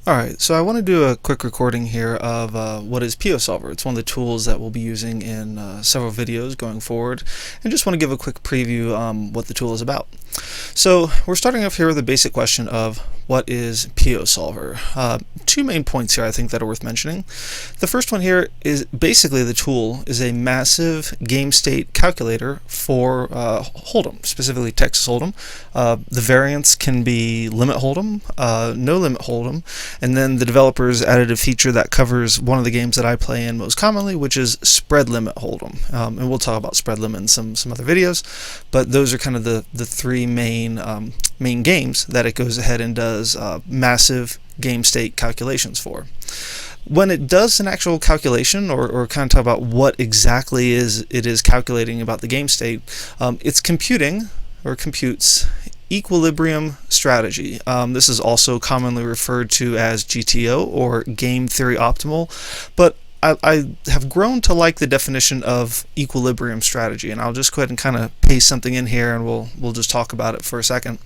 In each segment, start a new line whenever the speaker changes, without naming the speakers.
Alright, so I want to do a quick recording here of what is PioSolver. It's one of the tools that we'll be using in several videos going forward, and just want to give a quick preview what the tool is about. So we're starting off here with a basic question of what is PioSolver. Two main points here I think that are worth mentioning. The first one here is basically the tool is a massive game state calculator for Hold'em, specifically Texas Hold'em. The variants can be limit Hold'em, no limit Hold'em, and then the developers added a feature that covers one of the games that I play in most commonly, which is spread limit Hold'em. And we'll talk about spread limit in some other videos, but those are kind of the three main games that it goes ahead and does massive game state calculations for. When it does an actual calculation, or kind of talk about what exactly it is calculating about the game state, it's computing or computes equilibrium strategy. This is also commonly referred to as GTO or game theory optimal, but I have grown to like the definition of equilibrium strategy, and I'll just go ahead and kind of paste something in here and we'll just talk about it for a second.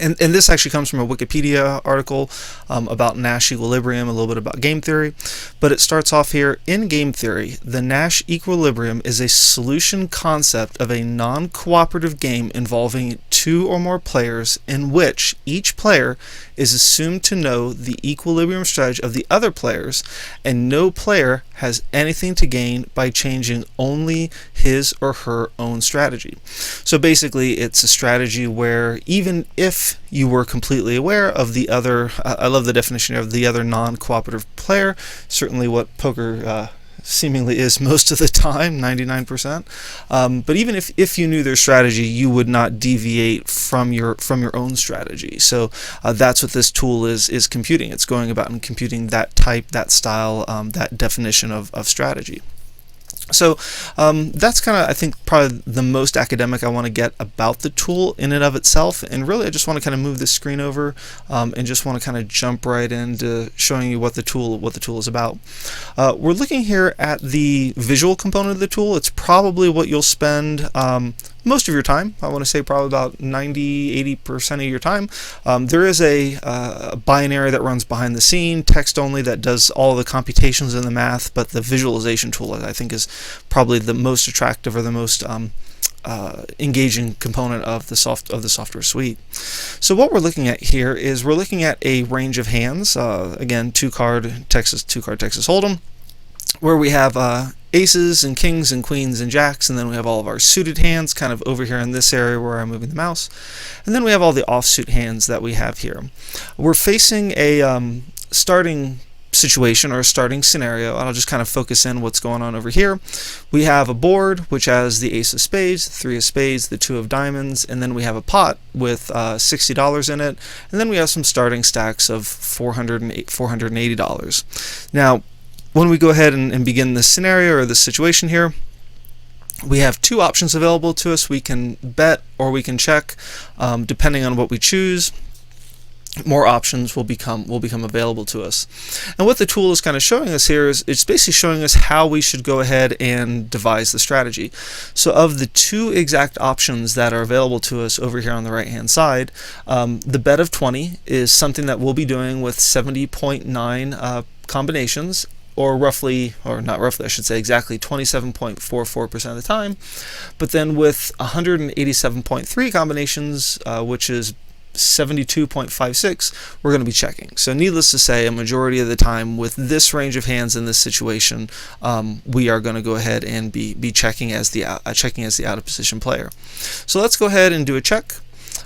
And this actually comes from a Wikipedia article about Nash equilibrium, a little bit about game theory. But it starts off here, in game theory, the Nash equilibrium is a solution concept of a non-cooperative game involving two or more players in which each player is assumed to know the equilibrium strategy of the other players, and no player has anything to gain by changing only his or her own strategy. So basically it's a strategy where even if you were completely aware of the other, I love the definition of the other non-cooperative player, certainly what poker seemingly is most of the time, 99%. But even if you knew their strategy, you would not deviate from your own strategy. So that's what this tool is computing. It's going about and computing that type, that style, that definition of strategy. So that's kind of, I think, probably the most academic I want to get about the tool in and of itself. And really, I just want to kind of move this screen over and just want to kind of jump right into showing you what the tool is about. We're looking here at the visual component of the tool. It's probably what you'll spend most of your time. I want to say probably about 90–80% of your time. There is a binary that runs behind the scene, text only, that does all the computations and the math, but the visualization tool I think is probably the most attractive or the most engaging component of the software suite. So what we're looking at here is we're looking at a range of hands. Again, two-card Texas Hold'em, where we have aces and kings and queens and jacks, and then we have all of our suited hands kind of over here in this area where I'm moving the mouse, and then we have all the offsuit hands that we have here. We're facing a starting situation or a starting scenario, and I'll just kind of focus in what's going on over here. We have a board which has the ace of spades, the three of spades, the two of diamonds, and then we have a pot with $60 in it, and then we have some starting stacks of $480. Now, when we go ahead and begin this scenario or this situation here, we have two options available to us. We can bet or we can check, depending on what we choose. More options will become available to us. And what the tool is kind of showing us here is it's basically showing us how we should go ahead and devise the strategy. So of the two exact options that are available to us over here on the right hand side, the bet of 20 is something that we'll be doing with 70.9 combinations, or roughly, or not roughly, I should say exactly 27.44% of the time. But then with 187.3 combinations, which is 72.56, we're going to be checking. So needless to say, a majority of the time with this range of hands in this situation, we are going to go ahead and be checking as the out of position player. So let's go ahead and do a check.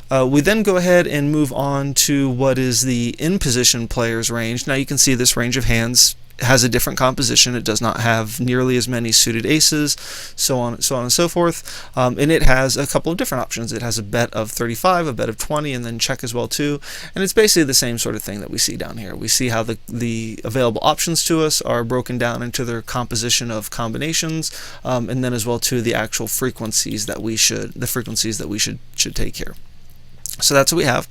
We then go ahead and move on to what is the in position player's range. Now you can see this range of hands has a different composition. It does not have nearly as many suited aces, so on and so forth. And it has a couple of different options. It has a bet of 35, a bet of 20, and then check as well too. And it's basically the same sort of thing that we see down here. We see how the available options to us are broken down into their composition of combinations, and then as well too the actual frequencies that we should take here. So that's what we have.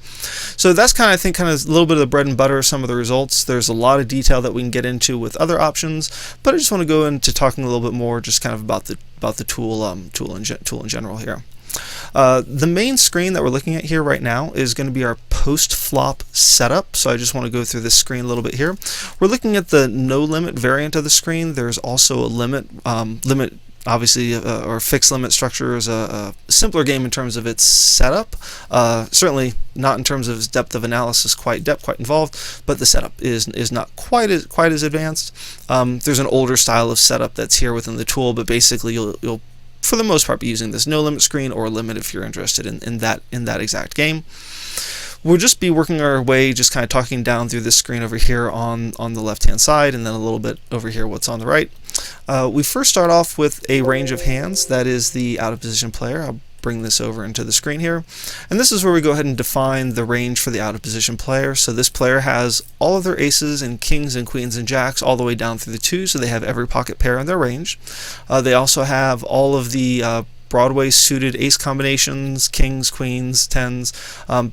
So that's kind of, I think, kind of a little bit of the bread and butter of some of the results. There's a lot of detail that we can get into with other options, but I just want to go into talking a little bit more just kind of about the tool in general here. The main screen that we're looking at here right now is going to be our post-flop setup. So I just want to go through this screen a little bit here. We're looking at the no limit variant of the screen. There's also a limit obviously, or fixed limit structure is a simpler game in terms of its setup. Certainly not in terms of its depth of analysis, quite involved, but the setup is not quite as advanced. There's an older style of setup that's here within the tool, but basically you'll for the most part be using this no limit screen or limit if you're interested in that exact game. We'll just be working our way, just kind of talking down through this screen over here on the left-hand side, and then a little bit over here what's on the right. We first start off with a range of hands. That is the out-of-position player. I'll bring this over into the screen here. And this is where we go ahead and define the range for the out-of-position player. So this player has all of their aces and kings and queens and jacks all the way down through the 2, so they have every pocket pair in their range. They also have all of the Broadway suited ace combinations, kings, queens, tens,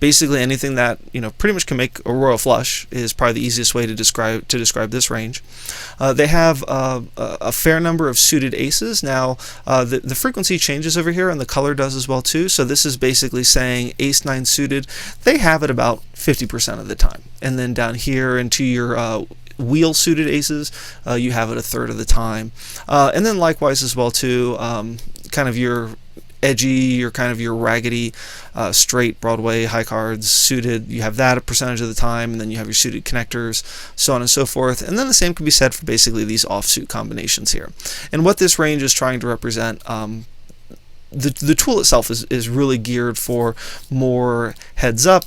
basically anything that pretty much can make a royal flush is probably the easiest way to describe this range. They have a fair number of suited aces. Now the frequency changes over here, and the color does as well too. So this is basically saying ace 9 suited, they have it about 50% of the time, and then down here into your wheel suited aces, you have it a third of the time, and then likewise as well too. Kind of your edgy, your raggedy, straight Broadway high cards suited, you have that a percentage of the time, and then you have your suited connectors, so on and so forth. And then the same can be said for basically these offsuit combinations here. And what this range is trying to represent, the tool itself is really geared for more heads up,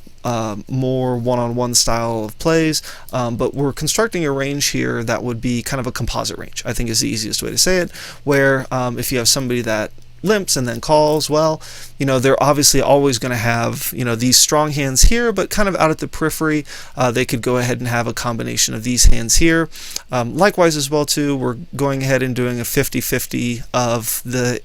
more one-on-one style of plays, but we're constructing a range here that would be kind of a composite range, I think is the easiest way to say it, where if you have somebody that limps and then calls, well, they're obviously always going to have these strong hands here, but kind of out at the periphery, they could go ahead and have a combination of these hands here. Likewise as well too, we're going ahead and doing a 50-50 of the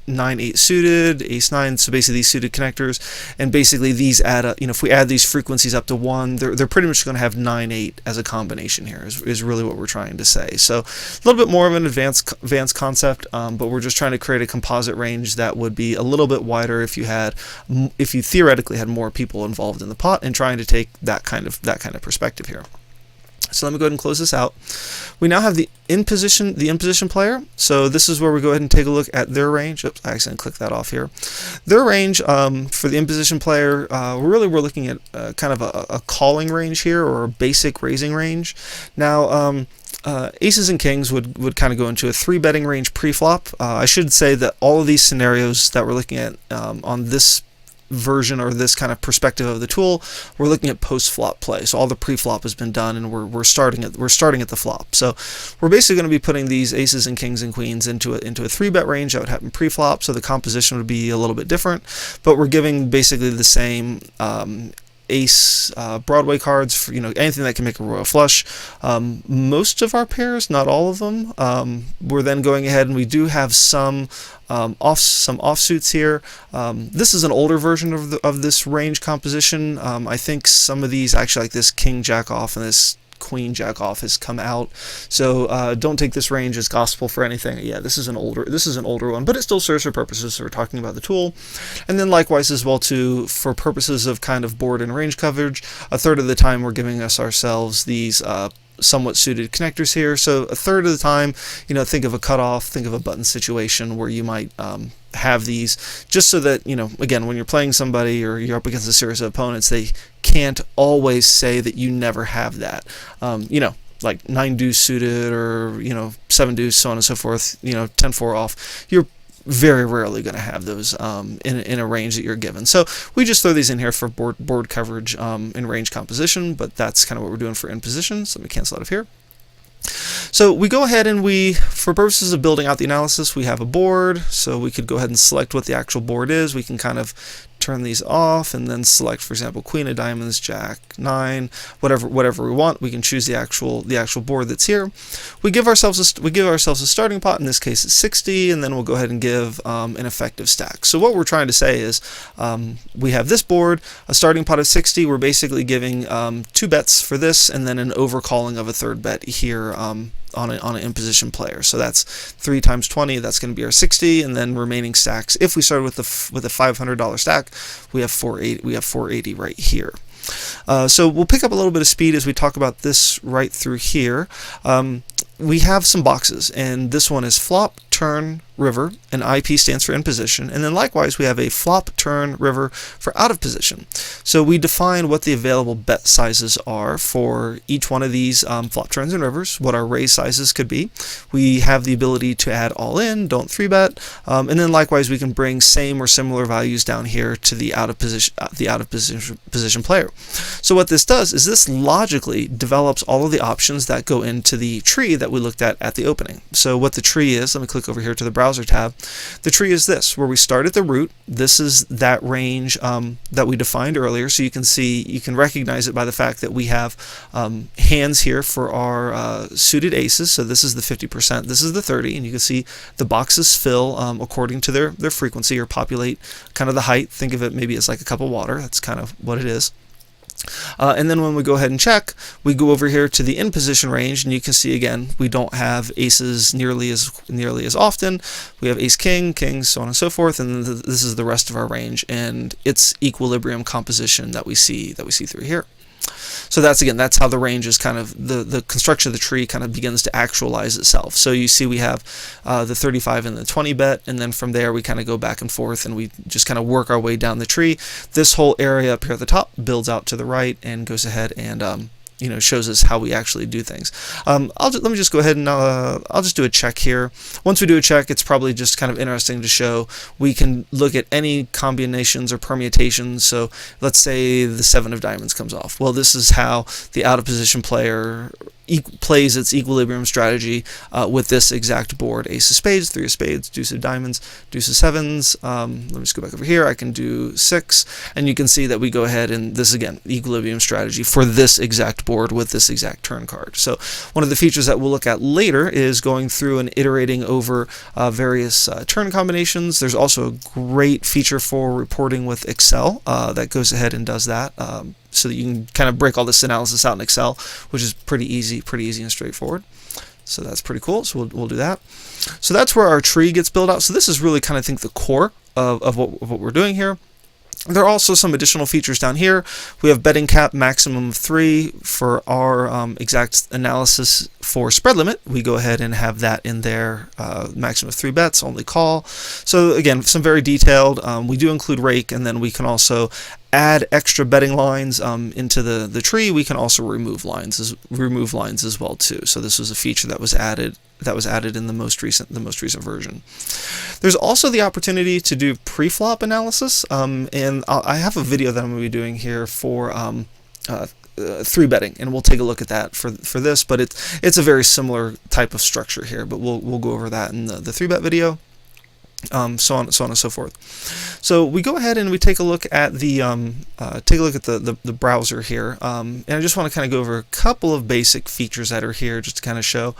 9-8 suited, ace 9, so basically these suited connectors, and basically these add up, if we add these frequencies up to 1, they're pretty much going to have 9-8 as a combination here, is really what we're trying to say. So a little bit more of an advanced concept, but we're just trying to create a composite range that would be a little bit wider if you theoretically had more people involved in the pot, and trying to take that kind of perspective here. So let me go ahead and close this out. We now have the in position player. So this is where we go ahead and take a look at their range. Oops, I accidentally clicked that off here. Their range for the in position player, we're looking at kind of a calling range here, or a basic raising range. Now aces and kings would kind of go into a 3-betting range pre-flop. I should say that all of these scenarios that we're looking at on this version or this kind of perspective of the tool, we're looking at post-flop play. So all the pre-flop has been done, and we're starting at the flop. So we're basically going to be putting these aces and kings and queens into a 3-bet range that would happen pre-flop. So the composition would be a little bit different, but we're giving basically the same ace Broadway cards for anything that can make a royal flush. Most of our pairs, not all of them. We're then going ahead, and we do have some offsuits here. This is an older version of this range composition. I think some of these actually, like this king jack off and this queen jack off, has come out, so don't take this range as gospel for anything. Yeah, this is an older one, but it still serves for purposes, so we're talking about the tool. And then likewise as well too, for purposes of kind of board and range coverage, a third of the time we're giving ourselves these somewhat suited connectors here. So a third of the time, think of a cutoff, think of a button situation where you might have these, just so that again, when you're playing somebody or you're up against a series of opponents, they can't always say that you never have that. Like 9 deuce suited, or 7 deuce, so on and so forth. 10-4 off. You're very rarely going to have those in a range that you're given. So we just throw these in here for board coverage in range composition, but that's kind of what we're doing for in position. So let me cancel out of here. So we go ahead and for purposes of building out the analysis, we have a board, so we could go ahead and select what the actual board is. We can kind of turn these off and then select, for example, queen of diamonds, jack 9, whatever we want. We can choose the actual board that's here. We give ourselves a starting pot. In this case, it's 60, and then we'll go ahead and give an effective stack. So what we're trying to say is we have this board, a starting pot of 60. We're basically giving 2 bets for this, and then an overcalling of a 3rd bet here on an in position player. So that's 3 times 20. That's going to be our 60, and then remaining stacks. If we started with a $500 stack, we have 480. We have 480 right here. So we'll pick up a little bit of speed as we talk about this right through here. We have some boxes, and this one is flop, turn, river, and IP stands for in position, and then likewise we have a flop, turn, river for out of position. So we define what the available bet sizes are for each one of these flop, turns, and rivers, what our raise sizes could be. We have the ability to add all in, don't 3-bet, and then likewise we can bring same or similar values down here to the out of position player. So what this does is this logically develops all of the options that go into the tree that we looked at the opening. So what the tree is, let me click over here to the browser tab. The tree is this, where we start at the root. This is that range that we defined earlier. So you can see, you can recognize it by the fact that we have hands here for our suited aces. So this is the 50%, this is the 30, and you can see the boxes fill according to their frequency, or populate kind of the height. Think of it maybe as like a cup of water. That's kind of what it is. And then when we go ahead and check, we go over here to the in position range, and you can see again we don't have aces nearly as often. We have ace king, kings, so on and so forth, and this is the rest of our range and its equilibrium composition that we see through here. So that's how the range is kind of, the construction of the tree kind of begins to actualize itself. So you see we have the 35 and the 20 bet, and then from there we kind of go back and forth and we just kind of work our way down the tree. This whole area up here at the top builds out to the right and goes ahead and shows us how we actually do things. Let me just go ahead and I'll just do a check here. Once we do a check, it's probably just kind of interesting to show we can look at any combinations or permutations. So let's say the 7 of diamonds comes off. Well, this is how the out of position player plays its equilibrium strategy with this exact board: ace of spades, 3 of spades, deuce of diamonds, deuce of sevens. Let me just go back over here. I can do 6, and you can see that we go ahead and this again, equilibrium strategy for this exact board with this exact turn card. So one of the features that we'll look at later is going through and iterating over various turn combinations. There's also a great feature for reporting with Excel that goes ahead and does that. So that you can kind of break all this analysis out in Excel, which is pretty easy and straightforward. So that's pretty cool. So we'll do that. So that's where our tree gets built out. So this is really kind of, I think, the core of what we're doing here. There are also some additional features down here. We have betting cap maximum of 3 for our exact analysis for spread limit. We go ahead and have that in there, maximum of 3 bets, only call. So again, some very detailed. We do include rake, and then we can also add extra betting lines into the tree. We can also remove lines as well too. So this was a feature that was added in the most recent version. There's also the opportunity to do pre-flop analysis, and I have a video that I'm going to be doing here for 3-betting, and we'll take a look at that for this. But it's a very similar type of structure here, but we'll go over that in the 3-bet video. So on and so forth. So we go ahead and we take a look at the browser here, and I just want to kind of go over a couple of basic features that are here just to kind of show.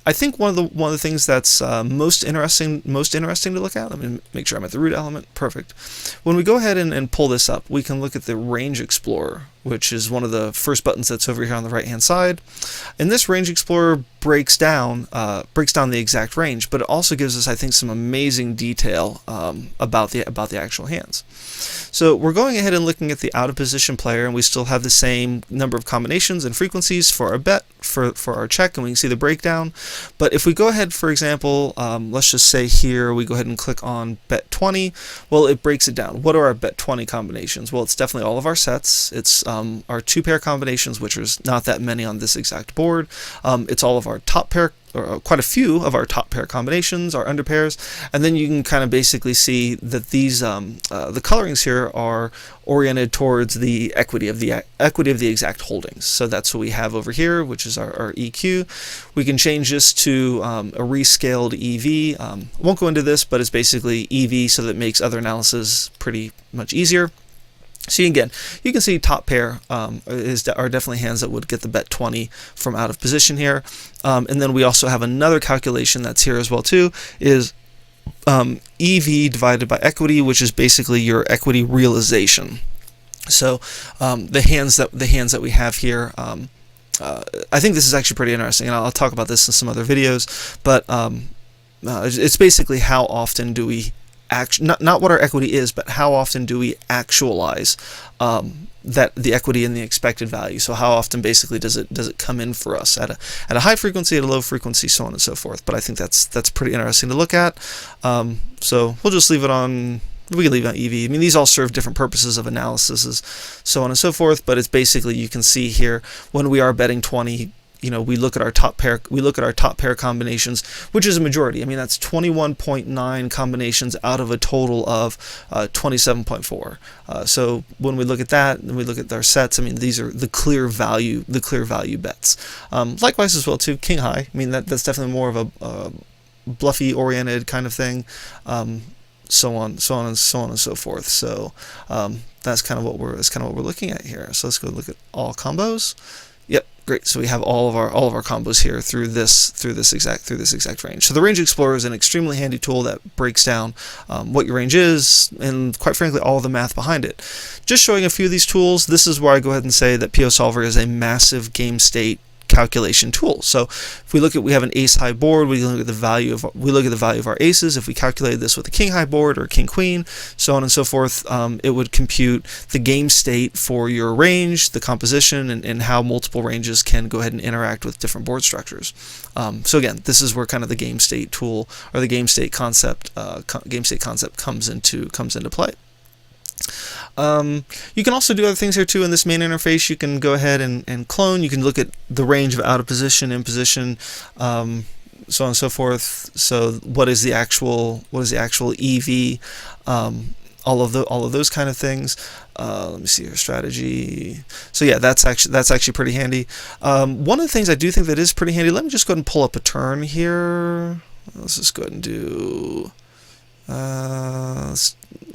I think one of the things that's most interesting to look at. Let me make sure I'm at the root element. Perfect. When we go ahead and pull this up, we can look at the Range Explorer, which is one of the first buttons that's over here on the right hand side. And this Range Explorer breaks down the exact range, but it also gives us, I think, some amazing detail about the actual hands. So we're going ahead and looking at the out of position player, and we still have the same number of combinations and frequencies for our bet, for our check, and we can see the breakdown. But if we go ahead, for example, let's just say here we go ahead and click on bet 20, well, it breaks it down. What are our bet 20 combinations? Well, it's definitely all of our sets. It's our 2-pair combinations, which is not that many on this exact board. It's all of our top pair, or quite a few of our top pair combinations, our under pairs, and then you can kind of basically see that these the colorings here are oriented towards the equity of the exact holdings. So that's what we have over here, which is our EQ. We can change this to a rescaled EV. Won't go into this, but it's basically EV, so that makes other analysis pretty much easier. So again, you can see top pair are definitely hands that would get the bet 20 from out of position here. And then we also have another calculation that's here as well too, is EV divided by equity, which is basically your equity realization. So the hands that we have here I think this is actually pretty interesting, and I'll talk about this in some other videos, but it's basically how often do we not what our equity is, but how often do we actualize that the equity and the expected value. So how often basically does it come in for us at a high frequency, at a low frequency, so on and so forth. But I think that's pretty interesting to look at. So we'll just leave it on. We can leave it on EV. I mean, these all serve different purposes of analysis, so on and so forth. But it's basically, you can see here, when we are betting 20. We look at our top pair. We look at our top pair combinations, which is a majority. I mean, that's 21.9 combinations out of a total of 27.4. So when we look at that, and we look at our sets, I mean, these are the clear value bets. Likewise as well too, king high. I mean, that's definitely more of a bluffy oriented kind of thing. So on and so forth. So that's kind of what we're looking at here. So let's go look at all combos. Yep, great. So we have all of our combos here through this exact range. So the Range Explorer is an extremely handy tool that breaks down what your range is, and quite frankly, all the math behind it. Just showing a few of these tools. This is where I go ahead and say that PioSolver is a massive game state calculation tool. So if we have an ace high board, we look at the value of our aces. If we calculated this with a king high board or king queen, so on and so forth, it would compute the game state for your range, the composition, and how multiple ranges can go ahead and interact with different board structures. So again, this is where kind of the game state tool, or the game state concept comes into play. You can also do other things here too in this main interface. You can go ahead and clone. You can look at the range of out of position, in position, so on and so forth. So what is the actual EV? All of those kind of things. Let me see your strategy. So yeah, that's actually pretty handy. One of the things I do think that is pretty handy. Let me just go ahead and pull up a turn here. Let's just go ahead and do.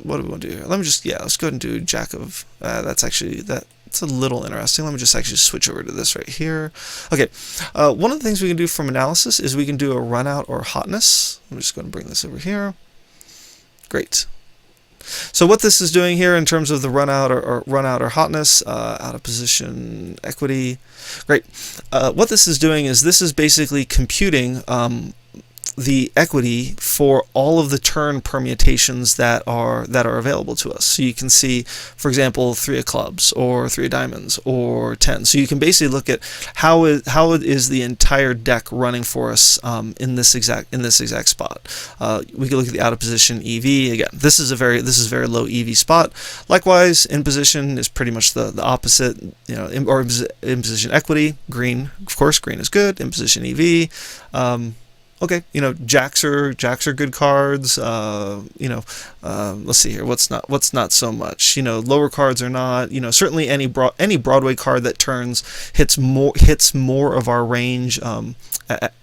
What do we want to do here? Let's go ahead and do jack of. That's a little interesting. Let me just actually switch over to this right here. Okay, one of the things we can do from analysis is we can do a run out or hotness. I'm just going to bring this over here. Great. So what this is doing here in terms of the run out or hotness, out of position equity. Great. What this is doing is this is basically computing the equity for all of the turn permutations that are available to us. So you can see, for example, 3 of clubs or 3 of diamonds or 10. So you can basically look at how is the entire deck running for us in this exact spot. We can look at the out of position EV. Again, this is a very low EV spot. Likewise, in position is pretty much the opposite. In position equity, green. Of course, green is good. In position EV. Okay, jacks are good cards. Let's see here. What's not so much. Lower cards are not. Certainly any Broadway card that turns hits more of our range.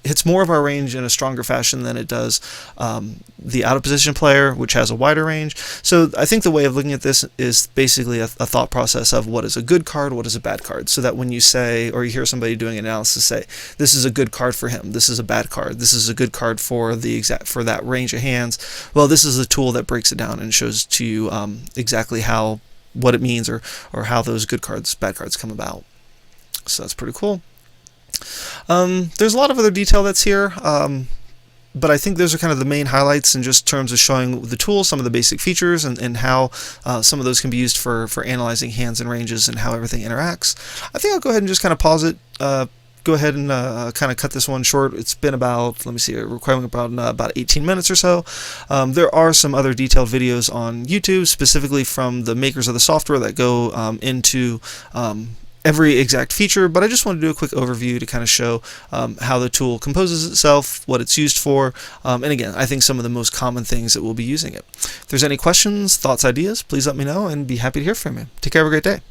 Hits more of our range in a stronger fashion than it does the out of position player, which has a wider range. So I think the way of looking at this is basically a thought process of what is a good card, what is a bad card, so that when you say, or you hear somebody doing analysis say, this is a good card for him, this is a bad card, this is a good card for that range of hands. Well, this is a tool that breaks it down and shows to you exactly what it means or how those good cards, bad cards come about. So that's pretty cool. There's a lot of other detail that's here, but I think those are kind of the main highlights in just terms of showing the tool, some of the basic features, and how some of those can be used for analyzing hands and ranges and how everything interacts. I think I'll go ahead and just kind of pause it. Go ahead and kind of cut this one short. It's been about, let me see, requiring about 18 minutes or so. There are some other detailed videos on YouTube, specifically from the makers of the software, that go into every exact feature, but I just want to do a quick overview to kind of show how the tool composes itself, what it's used for, and again, I think some of the most common things that we'll be using it. If there's any questions, thoughts, ideas, please let me know and be happy to hear from you. Take care, have a great day.